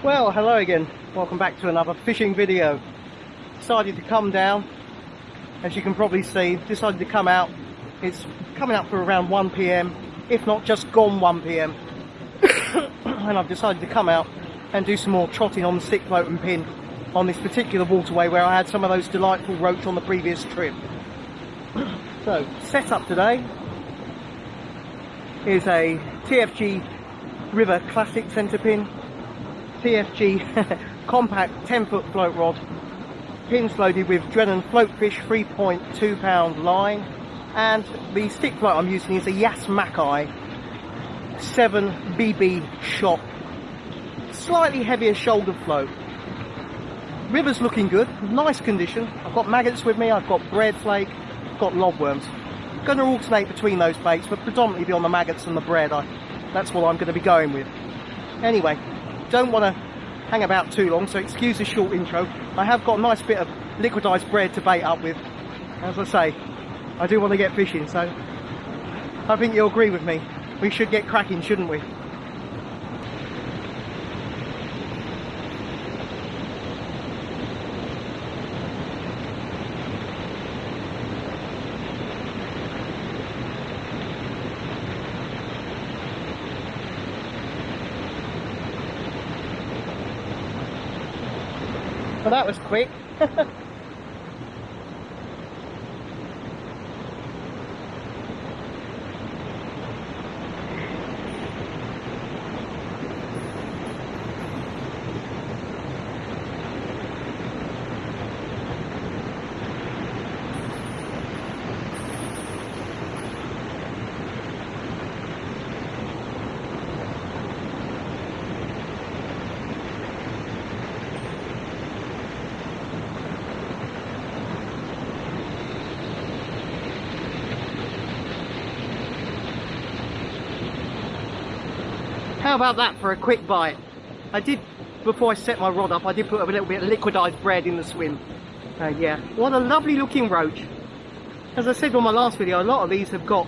Well, hello again. Welcome back to another fishing video. Decided to come down, as you can probably see, decided to come out. It's coming up for around 1 p.m, if not just gone 1 p.m. And I've decided to come out and do some more trotting on the stick, float and pin on this particular waterway where I had some of those delightful roach on the previous trip. So, set up today is a TFG River Classic centre pin, TFG compact 10-foot float rod, pins loaded with Drennan Floatfish 3.2 pound line, and the stick float I'm using is a Yas Mackay 7 BB shot, slightly heavier shoulder float. River's looking good, nice condition. I've got maggots with me, I've got bread flake, I've got lobworms. I'm going to alternate between those baits, but predominantly be on the maggots and the bread. That's what I'm going to be going with. Anyway, don't want to hang about too long, so excuse the short intro. I have got a nice bit of liquidized bread to bait up with. As I say, I do want to get fishing, so I think you'll agree with me. We should get cracking, shouldn't we? Well, that was quick. How about that for a quick bite? I did, before I set my rod up, I did put a little bit of liquidized bread in the swim. Yeah, what a lovely looking roach. As I said on my last video, a lot of these have got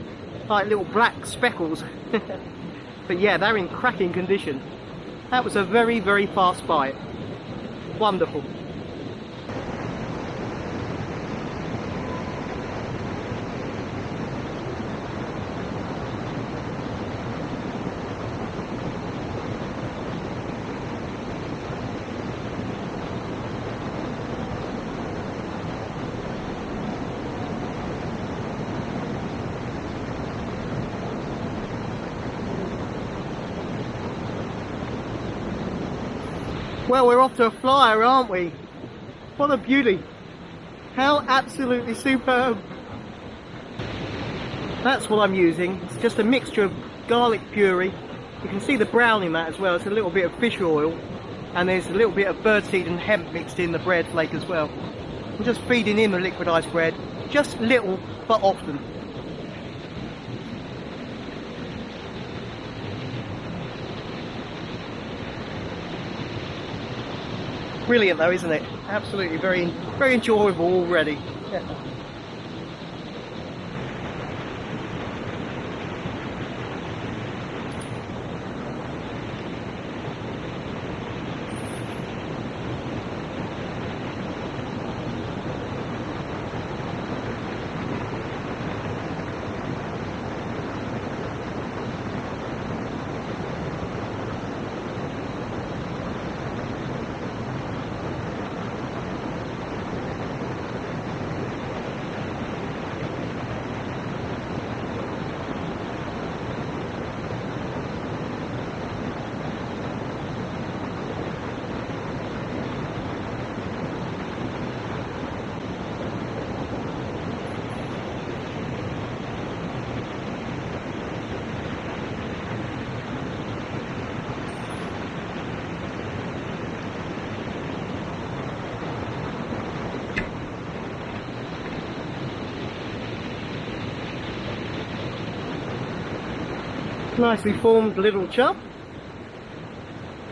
like little black speckles. But yeah, they're in cracking condition. That was a very, very fast bite. Wonderful. Well, we're off to a flyer, aren't we? What a beauty. How absolutely superb. That's what I'm using. It's just a mixture of garlic puree. You can see the brown in that as well. It's a little bit of fish oil. And there's a little bit of birdseed and hemp mixed in the bread flake as well. I'm just feeding in the liquidized bread. Just little, but often. Brilliant though, isn't it? Absolutely very, very enjoyable already. Yeah. Nicely formed little chub.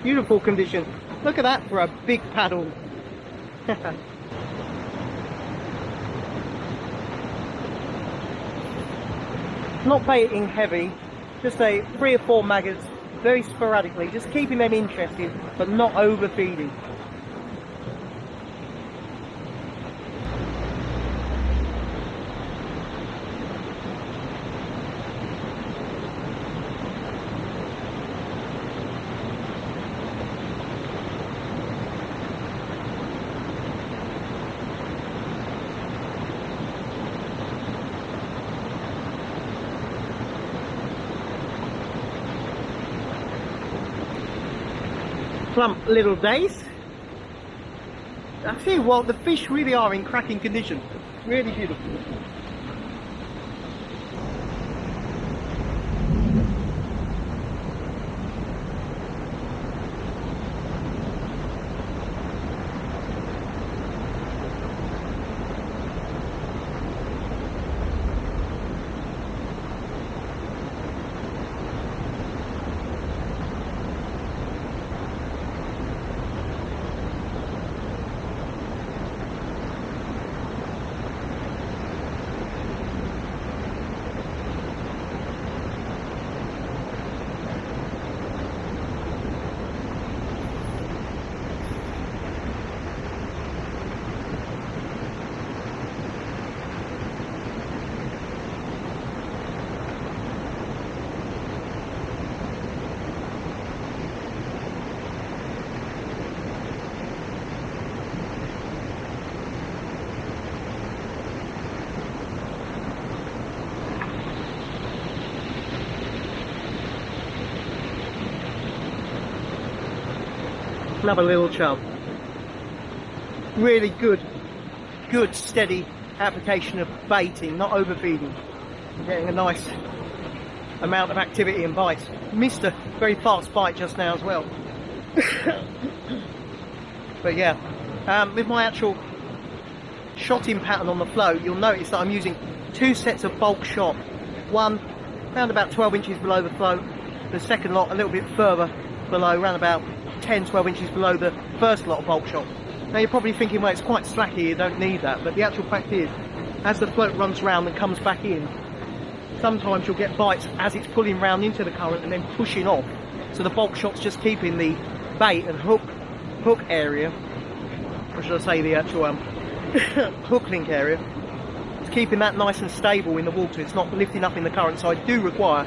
Beautiful condition. Look at that for a big paddle. Not baiting heavy, just a 3 or 4 maggots very sporadically, just keeping them interested, but not overfeeding. Plump little days. I tell you what, the fish really are in cracking condition. Really beautiful. Another little chub. Really good steady application of baiting, not overfeeding. Getting a nice amount of activity and bites. Missed a very fast bite just now as well. But yeah, with my actual shotting pattern on the float, you'll notice that I'm using two sets of bulk shot. One around about 12 inches below the float, the second lot a little bit further below, around about 10-12 inches below the first lot of bulk shot. Now you're probably thinking, well, it's quite slacky, you don't need that, but the actual fact is, as the float runs round and comes back in, sometimes you'll get bites as it's pulling round into the current and then pushing off. So the bulk shot's just keeping the bait and hook area, or should I say the actual hook link area, it's keeping that nice and stable in the water. It's not lifting up in the current, so I do require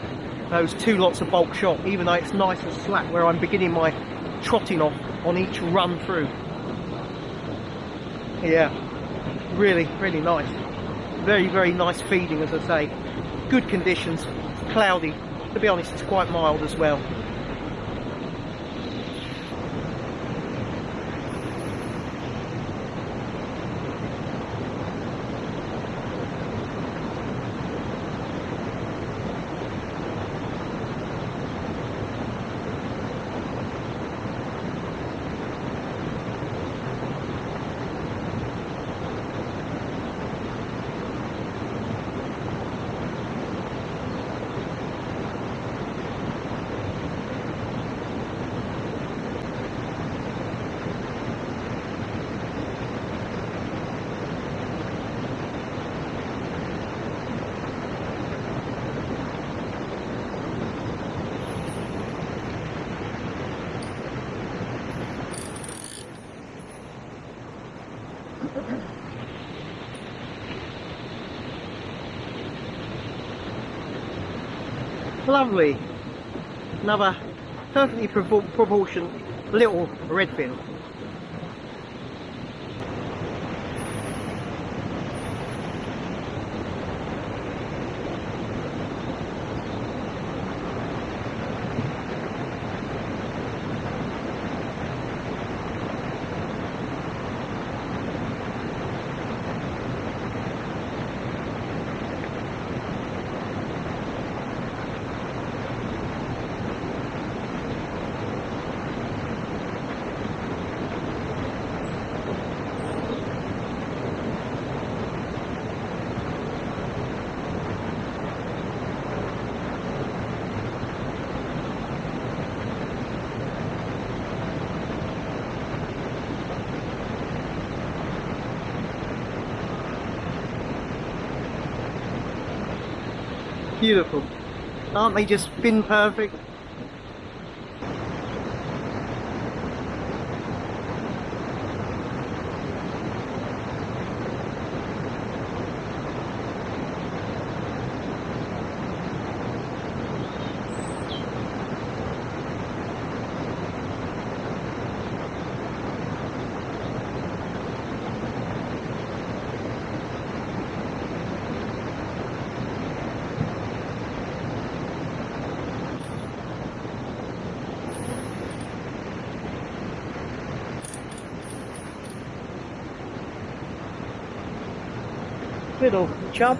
those two lots of bulk shot, even though it's nice and slack where I'm beginning my trotting off on each run through. Yeah, really nice. Very nice feeding, as I say. Good conditions. It's cloudy. To be honest, it's quite mild as well. Lovely. Another perfectly proportioned little redfin. Beautiful. Aren't they just fin perfect? little chub.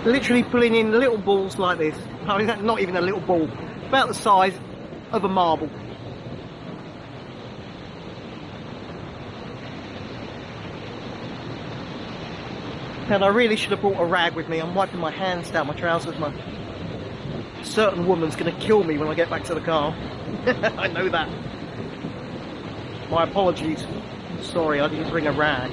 Literally pulling in little balls like this. I mean, not even a little ball, about the size of a marble. And I really should have brought a rag with me. I'm wiping my hands down my trousers. A certain woman's going to kill me when I get back to the car. I know that. My apologies. Sorry, I didn't bring a rag.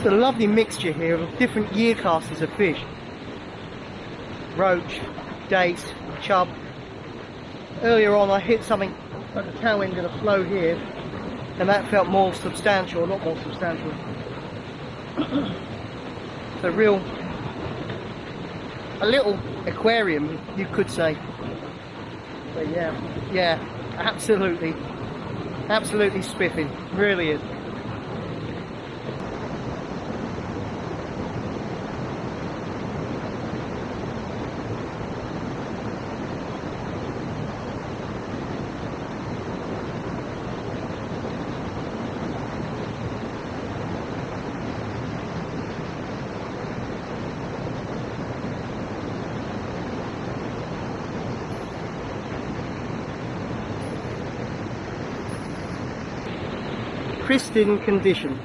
It's a lovely mixture here of different year classes of fish. Roach, dace, chub. Earlier on I hit something at the tail end of the flow here, and that felt more substantial, a lot more substantial. So a little aquarium, you could say. But yeah, absolutely spiffing, really is. Pristine condition,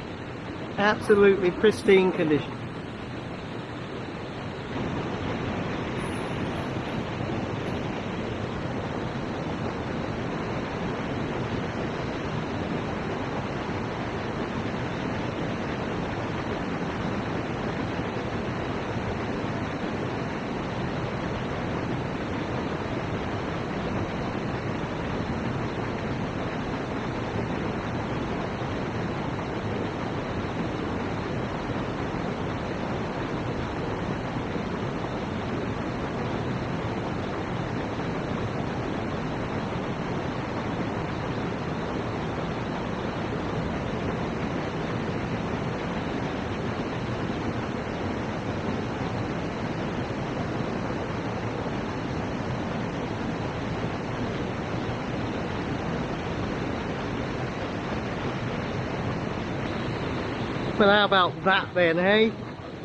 absolutely pristine condition. Well, how about that then, hey?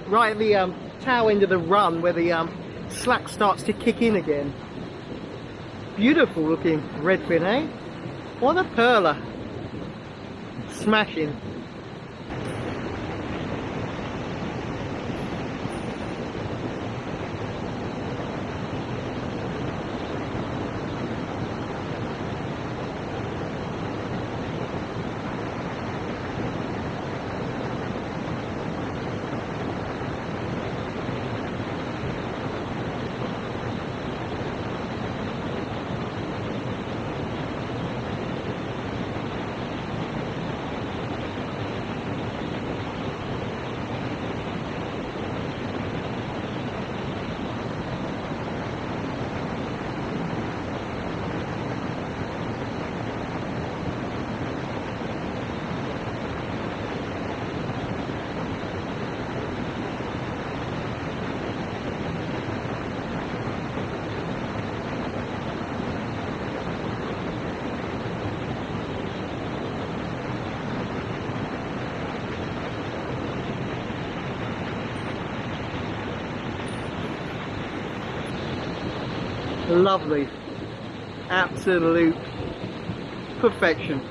Right at the tail end of the run where the slack starts to kick in again. Beautiful looking redfin, eh? What a perler. Smashing. Lovely, absolute perfection.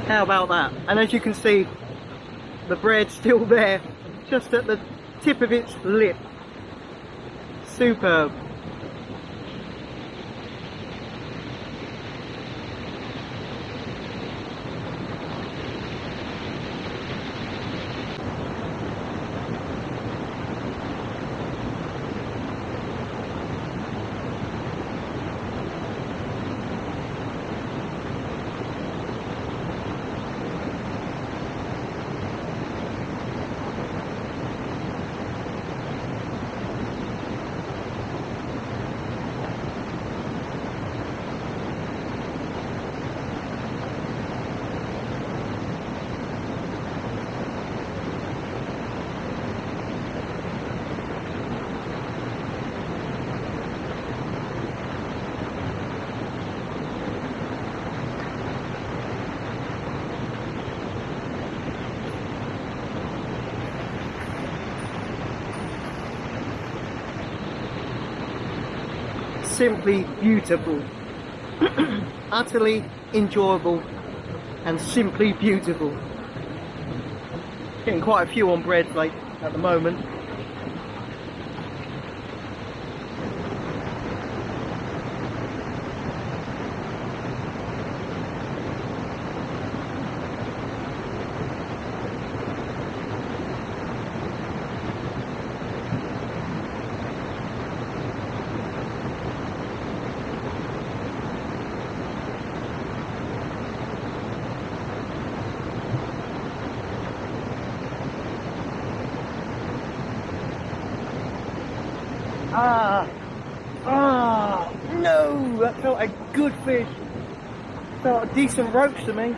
How about that? And as you can see, the bread's still there, just at the tip of its lip. Superb. simply beautiful. Utterly enjoyable and simply beautiful. Getting quite a few on bread like at the moment. No, that felt a good fish. Felt a decent roach to me.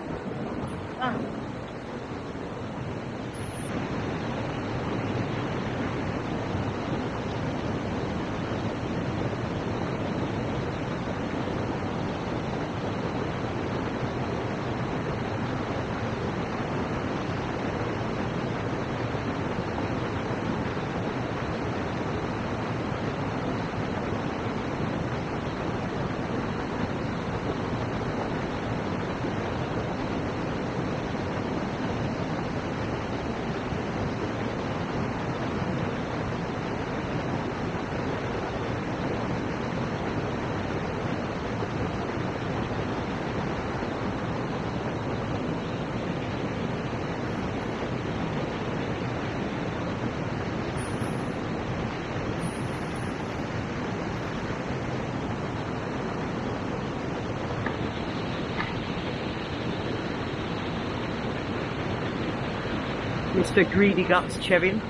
Mr. Greedy Guts Chevin.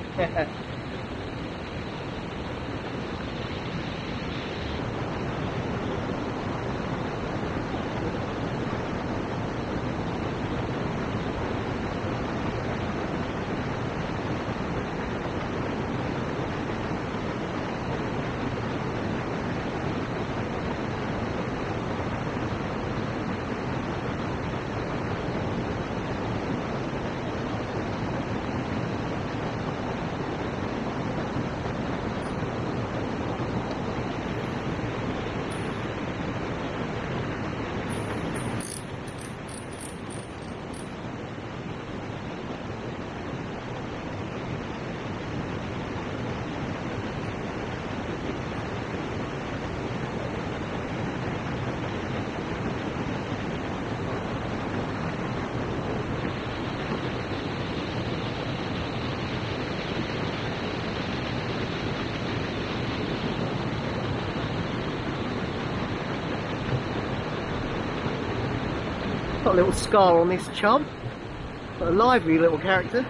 Got a little scar on this chub. Got a lively little character.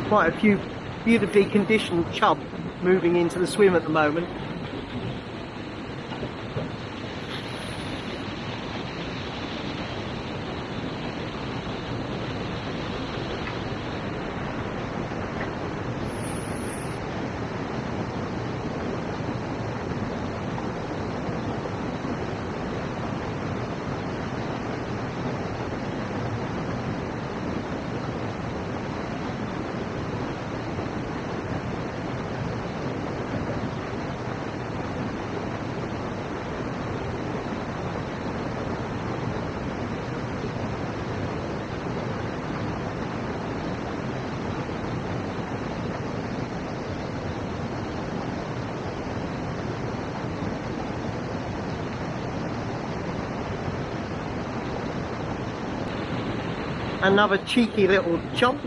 Quite a few beautifully conditioned chub moving into the swim at the moment. Another cheeky little chub.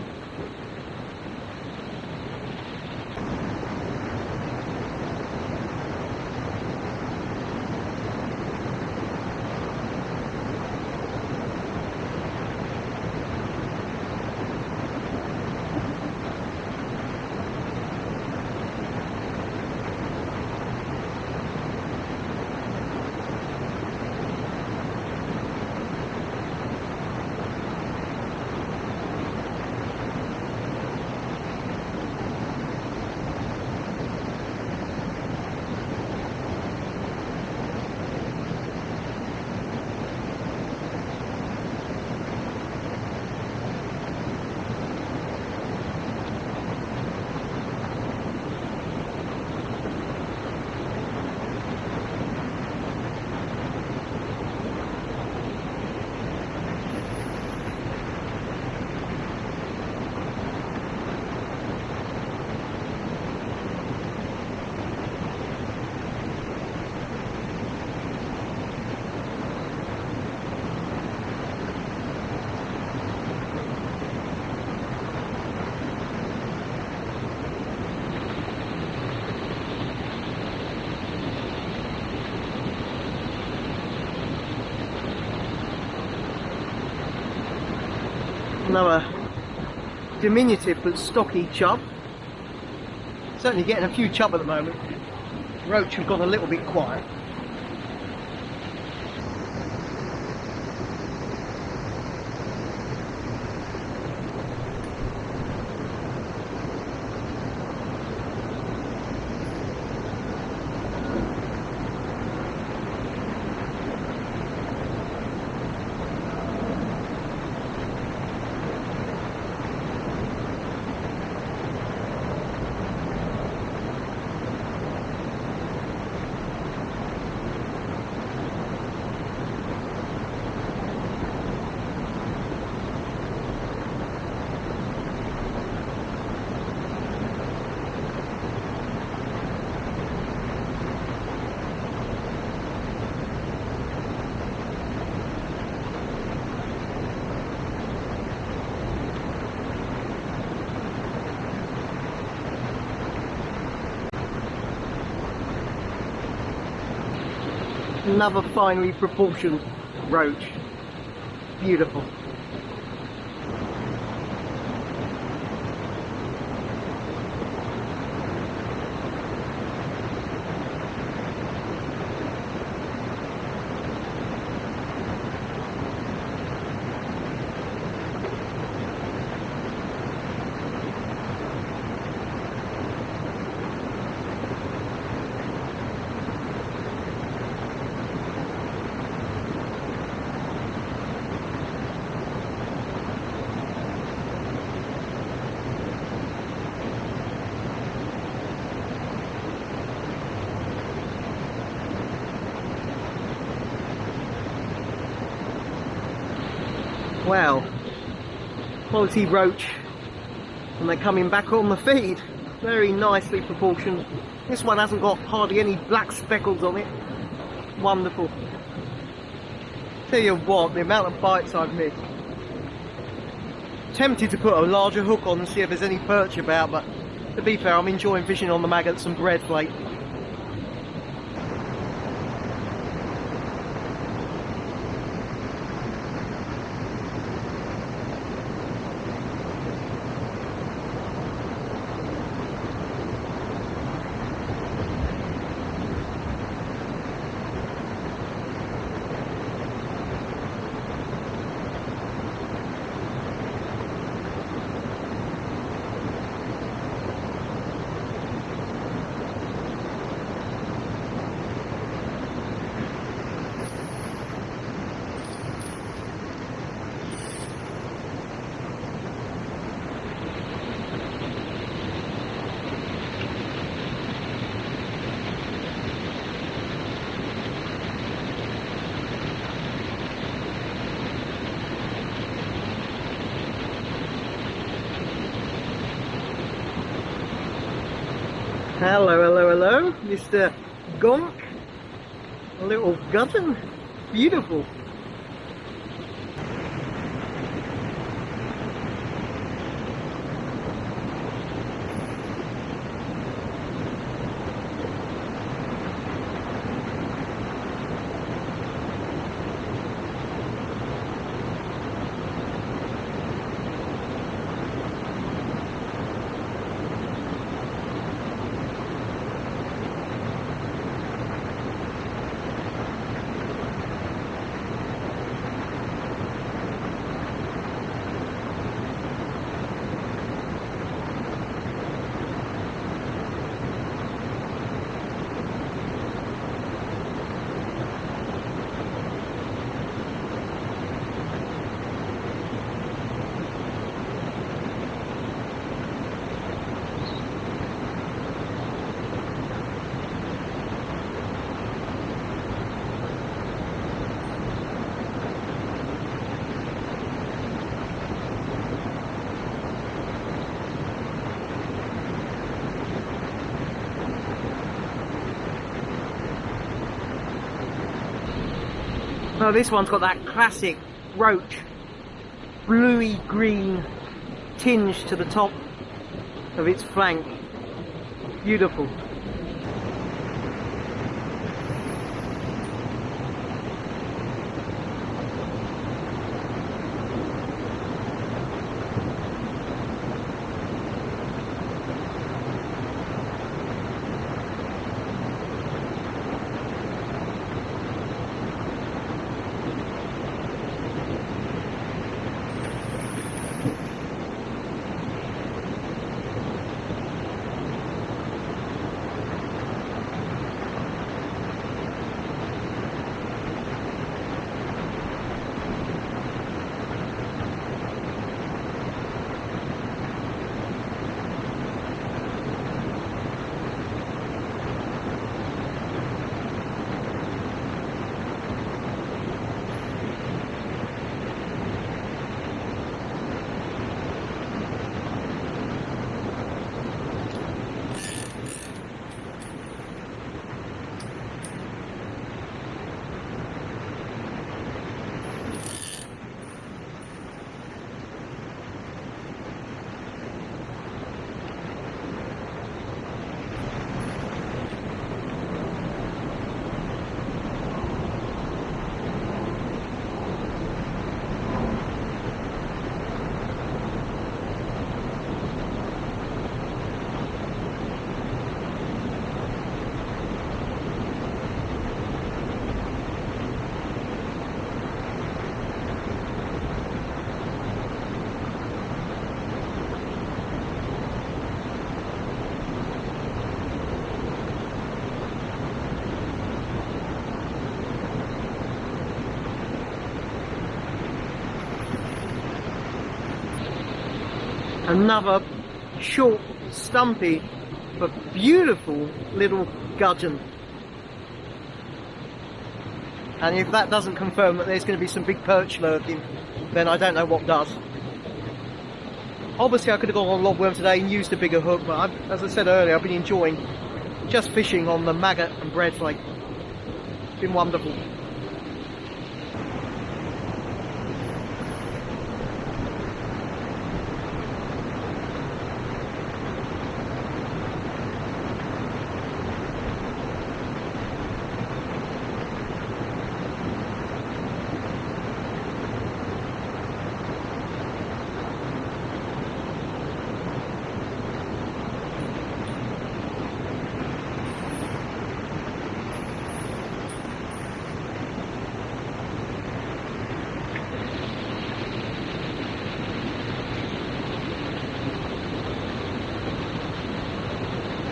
Another diminutive but stocky chub. Certainly getting a few chub at the moment. Roach have gone a little bit quiet. Another finely proportioned roach. Beautiful. Wow, quality roach, and they're coming back on the feed. Very nicely proportioned. This one hasn't got hardly any black speckles on it. Wonderful. Tell you what, the amount of bites I've missed. Tempted to put a larger hook on and see if there's any perch about, but to be fair, I'm enjoying fishing on the maggots and bread flake. Hello, hello, hello, Mr. Gonk. A little gutton. Beautiful. Oh, this one's got that classic roach bluey green tinge to the top of its flank. Beautiful. Another short, stumpy, but beautiful little gudgeon. And if that doesn't confirm that there's going to be some big perch lurking, then I don't know what does. Obviously I could have gone on lobworm today and used a bigger hook, but as I said earlier, I've been enjoying just fishing on the maggot and bread flake. It's been wonderful.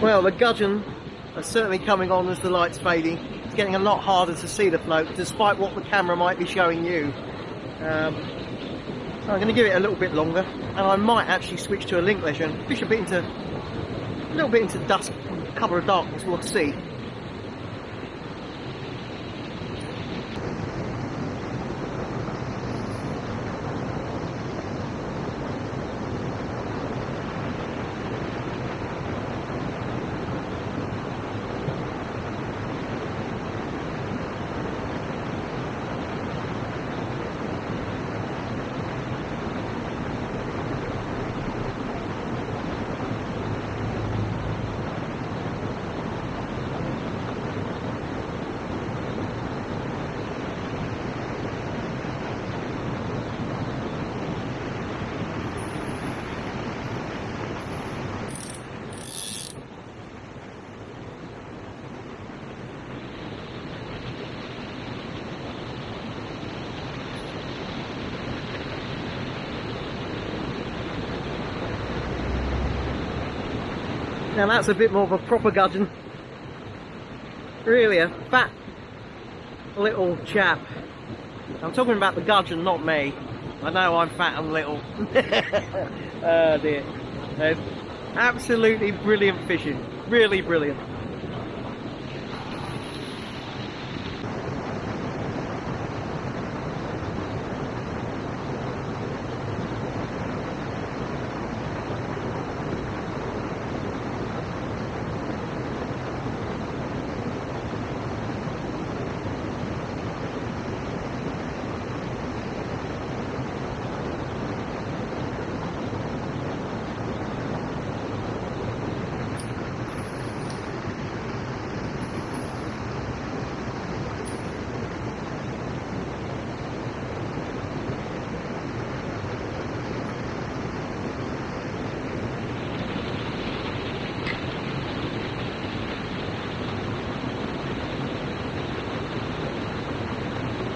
Well, the gudgeon are certainly coming on as the light's fading. It's getting a lot harder to see the float, despite what the camera might be showing you. So I'm going to give it a little bit longer, and I might actually switch to a link leisure and fish a little bit into dusk, cover of darkness. We'll see. Now that's a bit more of a proper gudgeon. Really a fat little chap. I'm talking about the gudgeon, not me. I know I'm fat and little. Oh dear. Absolutely brilliant fishing. Really brilliant.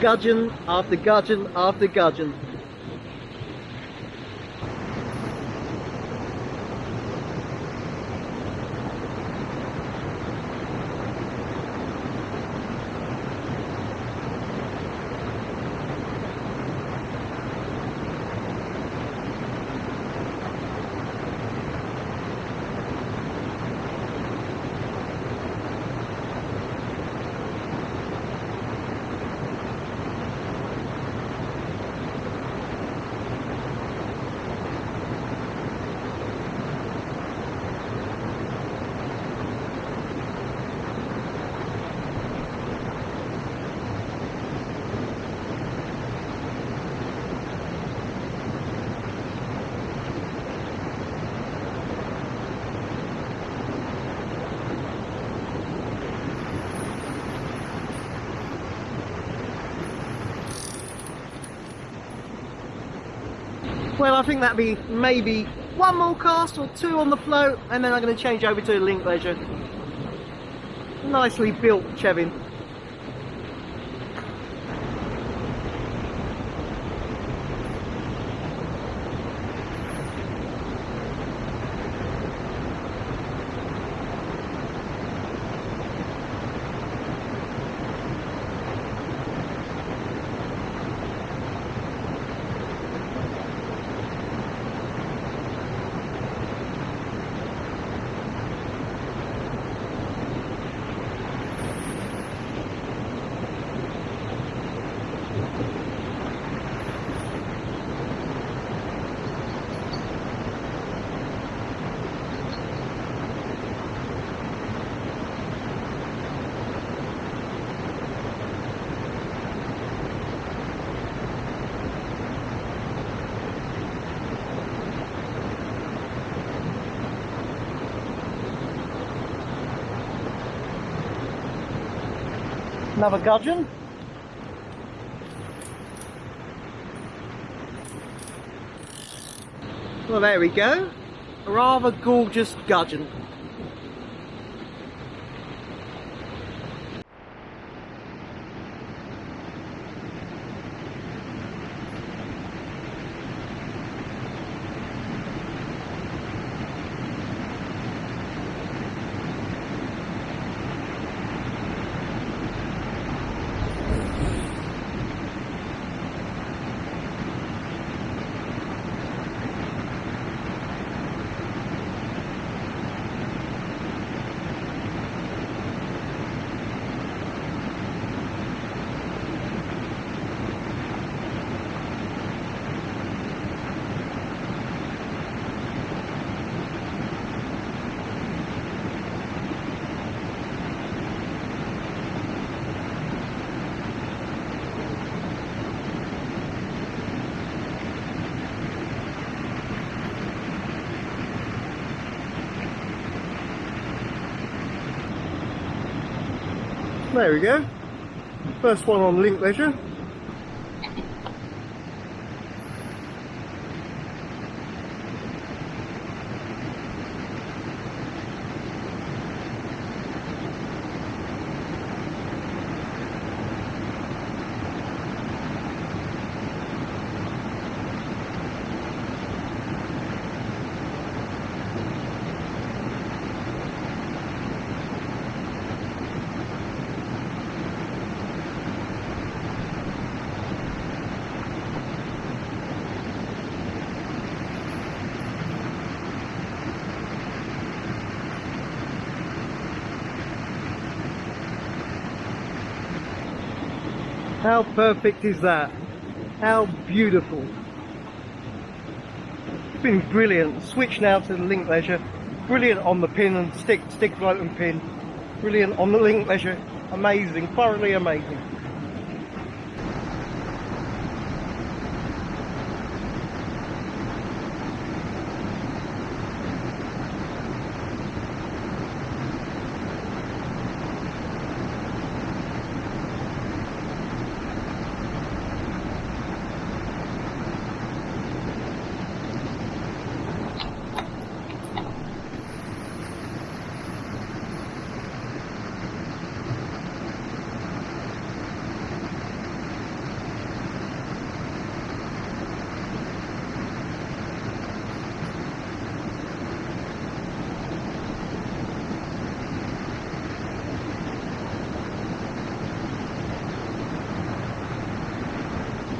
Gudgeon after gudgeon after gudgeon. Well, I think that'd be maybe one more cast or two on the float, and then I'm going to change over to a link leisure. Nicely built chevin. Another gudgeon. Well, there we go. A rather gorgeous gudgeon. There we go. First one on link leisure. How perfect is that? How beautiful. It's been brilliant. Switch now to the link leisure. Brilliant on the pin and stick float and pin. Brilliant on the link leisure. Amazing, thoroughly amazing.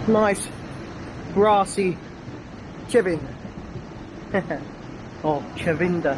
Nice brassy chivin. Or chavinda.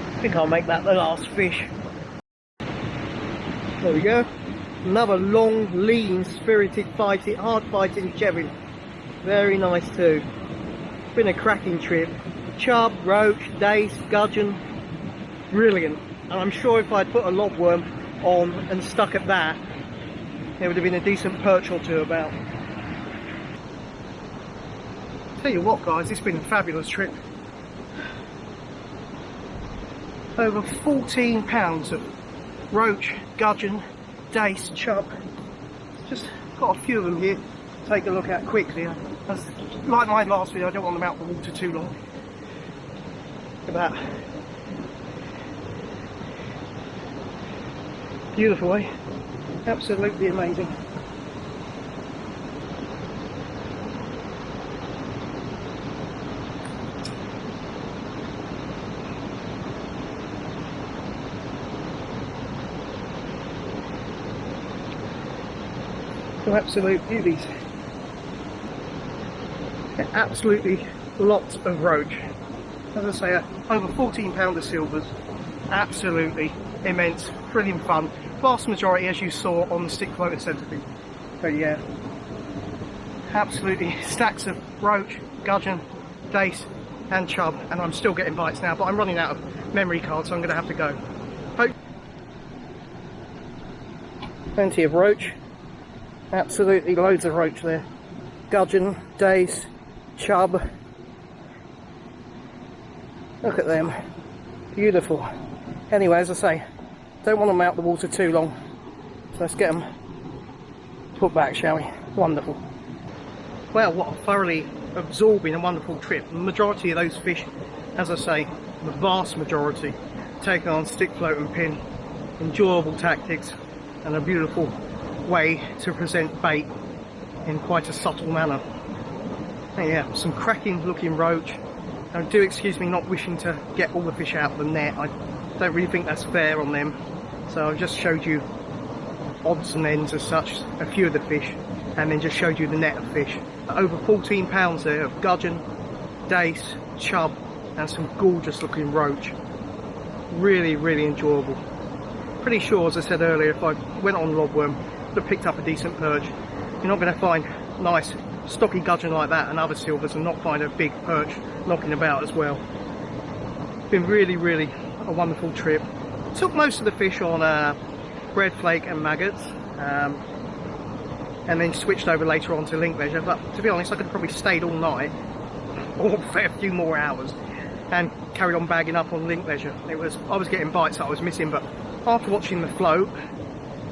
I think I'll make that the last fish. There we go. Another long, lean, spirited fighting, hard fighting chevin. Very nice too. Been a cracking trip. Chub, roach, dace, gudgeon. Brilliant. And I'm sure if I'd put a lobworm on and stuck at that, there would have been a decent perch or two about. Tell you what guys, it's been a fabulous trip. Over 14 pounds of roach, gudgeon, dace, chub. Just got a few of them here. Take a look at quickly. As, like my last video, I don't want them out the water too long. Look at that. Beautiful, eh? Absolutely amazing. Absolute beauties. Absolutely lots of roach. As I say, over 14 pound of silvers. Absolutely immense, brilliant fun. Vast majority, as you saw, on the stick floater centipede. So yeah, absolutely stacks of roach, gudgeon, dace and chub, and I'm still getting bites now, but I'm running out of memory cards, so I'm going to have to go. Plenty of roach. Absolutely loads of roach there. Gudgeon, dace, chub. Look at them. Beautiful. Anyway, as I say, don't want them out the water too long. So let's get them put back, shall we? Wonderful. Well, what a thoroughly absorbing and wonderful trip. The majority of those fish, as I say, the vast majority, taken on stick, float and pin. Enjoyable tactics and a beautiful way to present bait in quite a subtle manner. And yeah, some cracking looking roach. Now do excuse me not wishing to get all the fish out of the net. I don't really think that's fair on them, so I've just showed you odds and ends as such, a few of the fish, and then just showed you the net of fish. Over 14 pounds there of gudgeon, dace, chub and some gorgeous looking roach. Really, really enjoyable. Pretty sure, as I said earlier, if I went on lobworm, have picked up a decent perch. You're not going to find nice stocky gudgeon like that and other silvers, and not find a big perch knocking about as well. Been really, really a wonderful trip. Took most of the fish on bread flake and maggots, and then switched over later on to link leisure, but to be honest I could have probably stayed all night or a fair few more hours and carried on bagging up on link leisure. I was getting bites that I was missing, but after watching the float,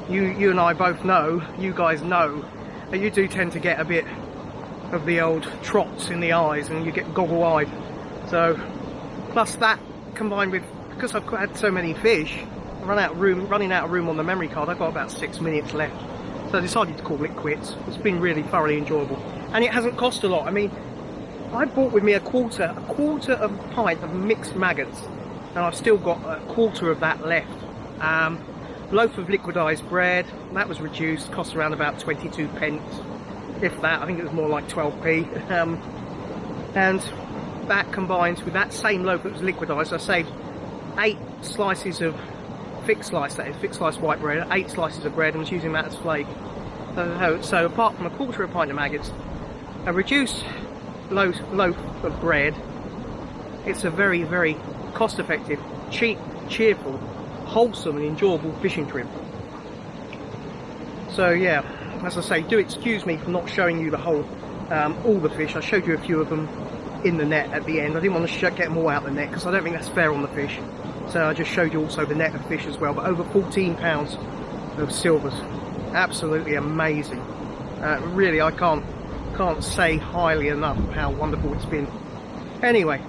you and I both know, you guys know, that you do tend to get a bit of the old trots in the eyes and you get goggle-eyed. So, plus that combined with, because I've had so many fish, running out of room on the memory card, I've got about 6 minutes left. So I decided to call it quits. It's been really thoroughly enjoyable. And it hasn't cost a lot. I mean, I bought with me a quarter of a pint of mixed maggots, and I've still got a quarter of that left. Loaf of liquidised bread, that was reduced, cost around about 22 pence, if that. I think it was more like 12p. And that combined with that same loaf that was liquidised, I saved 8 slices of fixed slice, that is fixed slice white bread, 8 slices of bread, and was using that as flake. So apart from a quarter of a pint of maggots, a reduced loaf of bread, It's a very, very cost effective, cheap, cheerful, wholesome and enjoyable fishing trip. So yeah, as I say, do excuse me for not showing you the whole, all the fish. I showed you a few of them in the net at the end. I didn't want to get them all out of the net because I don't think that's fair on the fish. So I just showed you also the net of fish as well. But over 14 pounds of silvers, absolutely amazing. Really, I can't say highly enough how wonderful it's been. Anyway,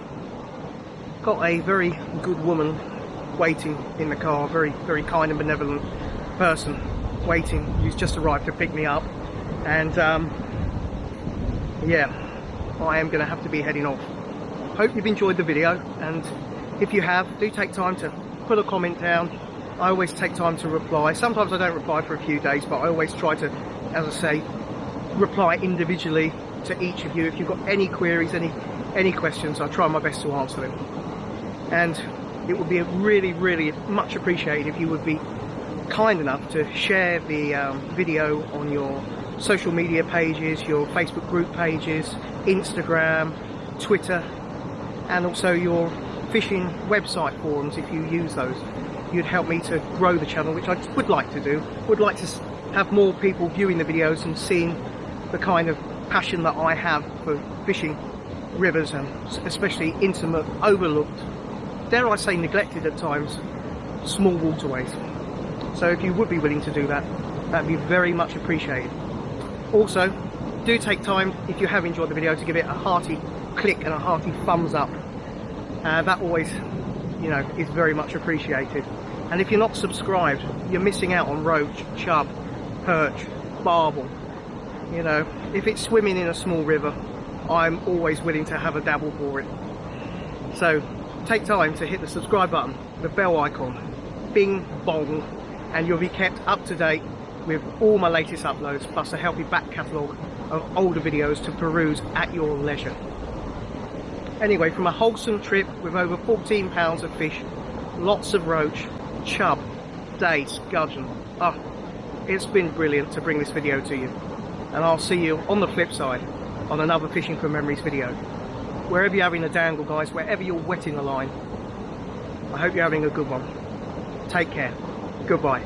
got a very good woman waiting in the car, very, very kind and benevolent person waiting, who's just arrived to pick me up. And yeah, I am going to have to be heading off. Hope you've enjoyed the video, and if you have, do take time to put a comment down. I always take time to reply. Sometimes I don't reply for a few days, but I always try to, as I say, reply individually to each of you. If you've got any queries, any questions, I'll try my best to answer them. And it would be really, really much appreciated if you would be kind enough to share the video on your social media pages, your Facebook group pages, Instagram, Twitter, and also your fishing website forums if you use those. You'd help me to grow the channel, which I would like to do. Would like to have more people viewing the videos and seeing the kind of passion that I have for fishing rivers, and especially intimate, overlooked, dare I say neglected at times, small waterways. So if you would be willing to do that, that'd be very much appreciated. Also, do take time, if you have enjoyed the video, to give it a hearty click and a hearty thumbs up. That always, you know, is very much appreciated. And if you're not subscribed, you're missing out on roach, chub, perch, barbel. You know, if it's swimming in a small river, I'm always willing to have a dabble for it. So take time to hit the subscribe button, the bell icon, bing bong, and you'll be kept up to date with all my latest uploads, plus a healthy back catalogue of older videos to peruse at your leisure. Anyway, from a wholesome trip with over 14 pounds of fish, lots of roach, chub, dace, gudgeon. Oh, it's been brilliant to bring this video to you. And I'll see you on the flip side on another Fishing from Memories video. Wherever you're having a dangle, guys, wherever you're wetting the line, I hope you're having a good one. Take care. Goodbye.